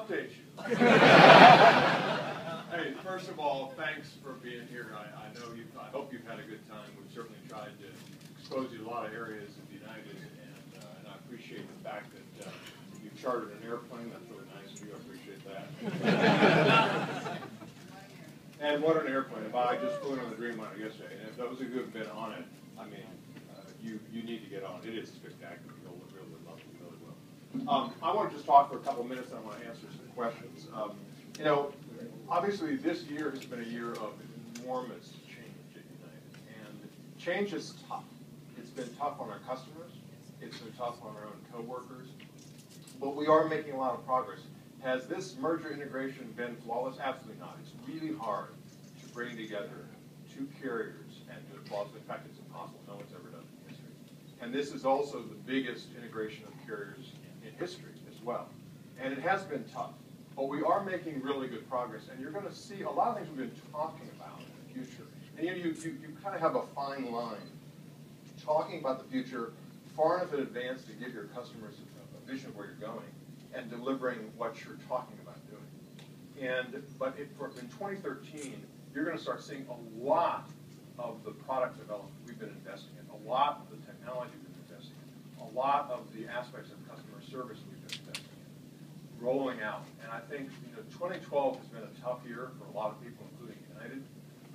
update you. Hey, first of all, thanks for being here. I hope you've had a good time. We've certainly tried to expose you to a lot of areas of United, and I appreciate the fact that you chartered an airplane. That's really nice of you. I appreciate that. And what an airplane. I just flew in on the Dreamliner yesterday, and if those of you who have been on it, I mean, you need to get on it. It is spectacular. You'll really love it. Really will. I want to just talk for a couple of minutes, and I want to answer some questions. You know, obviously this year has been a year of enormous change at United, and change is tough. It's been tough on our customers. It's been tough on our own coworkers, but we are making a lot of progress. Has this merger integration been flawless? Absolutely not. It's really hard to bring together two carriers and do it flawlessly. In fact, it's impossible. No one's ever done it in history. And this is also the biggest integration of carriers in history as well. And it has been tough, but we are making really good progress. And you're going to see a lot of things we've been talking about in the future. And you kind of have a fine line talking about the future far enough in advance to give your customers a vision of where you're going, and delivering what you're talking about doing. But in 2013, you're going to start seeing a lot of the product development we've been investing in, a lot of the technology we've been investing in, a lot of the aspects of customer service we've been investing in, rolling out. And I think 2012 has been a tough year for a lot of people, including United.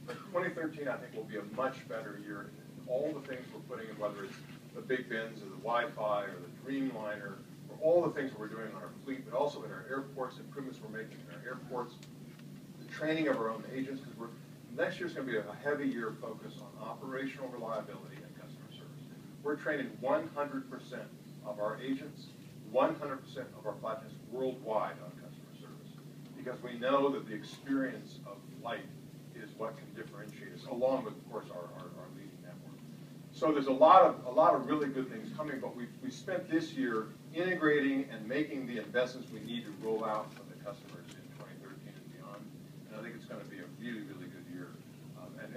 But 2013, I think, will be a much better year. All the things we're putting in, whether it's the big bins or the Wi-Fi or the Dreamliner, all the things that we're doing on our fleet, but also in our airports, improvements we're making in our airports, the training of our own agents, because next year's going to be a heavy year focus on operational reliability and customer service. We're training 100% of our agents, 100% of our flight attendants worldwide on customer service, because we know that the experience of flight is what can differentiate us, along with, of course, our leading network. So there's a lot of really good things coming, but we spent this year integrating and making the investments we need to roll out for the customers in 2013 and beyond. And I think it's going to be a really, really good year.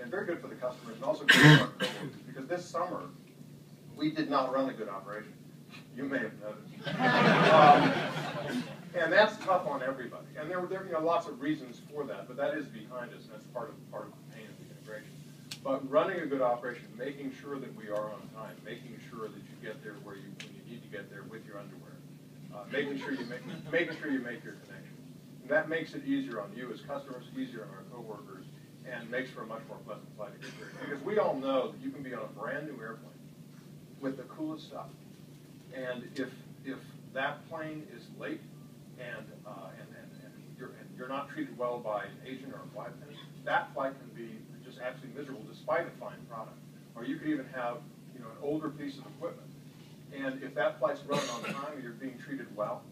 And very good for the customers and also good for our coworkers, because this summer we did not run a good operation. You may have noticed. And that's tough on everybody. And there are lots of reasons for that, but that is behind us, and that's part of the pain of the integration. But running a good operation, making sure that we are on time, making sure that you get there when you need to get there with your underwear, making sure you make your connections. And that makes it easier on you as customers, easier on our coworkers, and makes for a much more pleasant flight experience. Because we all know that you can be on a brand new airplane with the coolest stuff, and if that plane is late and you're not treated well by an agent or a flight attendant, that flight can be just absolutely miserable despite a fine product. Or you could even have an older piece of equipment, and if that flight's running on time and you're being treated well,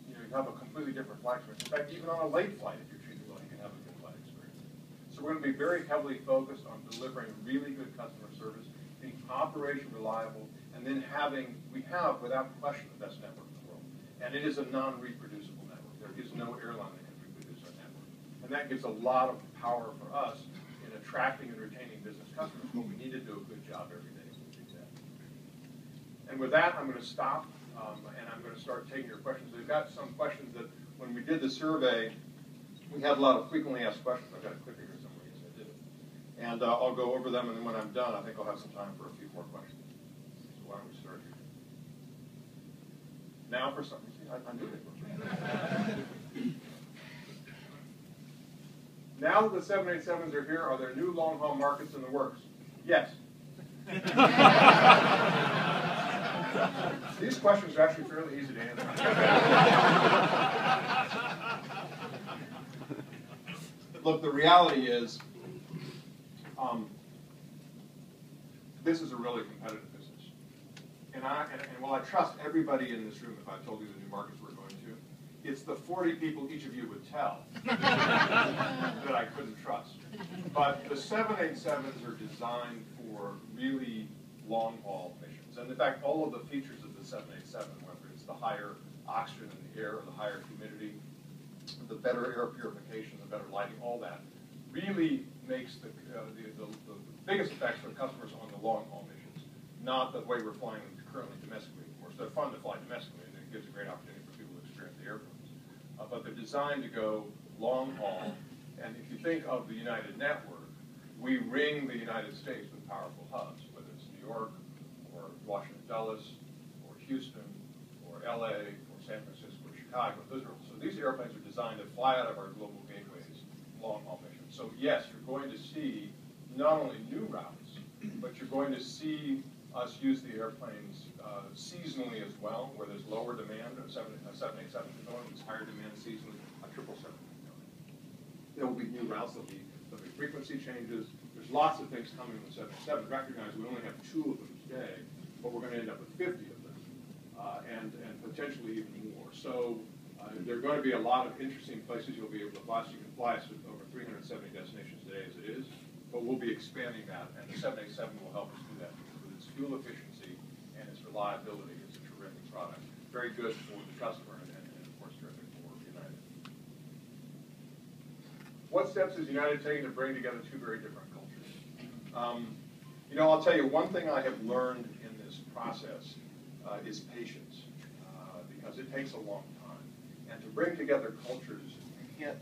you have a completely different flight experience. In fact, even on a late flight, if you're treated well, you can have a good flight experience. So we're going to be very heavily focused on delivering really good customer service, being operation reliable, and then we have, without question, the best network in the world. And it is a non-reproducible network. There is no airline that can reproduce our network. And that gives a lot of power for us in attracting and retaining business customers, but we need to do a good job every day to do that. And with that, I'm going to stop, and I'm going to start taking your questions. We've got some questions that, when we did the survey, we had a lot of frequently asked questions. I've got a clicker here somewhere, yes, I did it. And I'll go over them, and then when I'm done, I think I'll have some time for a few more questions. So why don't we start here? Now for something. I knew it. Now that the 787s are here, are there new long-haul markets in the works? Yes. These questions are actually fairly easy to answer. Look, the reality is, this is a really competitive business. And while I trust everybody in this room, if I told you the new markets we're going to, it's the 40 people each of you would tell that I couldn't trust. But the 787s are designed for really long-haul missions. And in fact, all of the features of the 787, whether it's the higher oxygen in the air or the higher humidity, the better air purification, the better lighting, all that, really makes the biggest effects for customers on the long-haul missions, not the way we're flying them currently domestically. Of course, they're fun to fly domestically, and it gives a great opportunity for people to experience the airplanes. but they're designed to go long haul. And if you think of the United Network, we ring the United States with powerful hubs, whether it's New York, or Washington Dulles, or Houston, or LA, or San Francisco, or Chicago. So these airplanes are designed to fly out of our global gateways, long-haul missions. So yes, you're going to see not only new routes, but you're going to see us use the airplanes seasonally as well, where there's lower demand. A 787 component is higher demand seasonally. A 777 component. There will be new routes. There'll be frequency changes. There's lots of things coming with 787. Recognize we only have 2 of them today, but we're going to end up with 50 of them, and potentially even more. So there are going to be a lot of interesting places you'll be able to fly. So you can fly us to over 370 destinations today as it is, but we'll be expanding that, and the 787 will help us do that with its fuel efficiency and its reliability. It's a terrific product. Very good for the customer and of course, terrific for United. What steps is United taking to bring together 2 very different cultures? I'll tell you, one thing I have learned in this process is patience, because it takes a long time. And to bring together cultures, you can't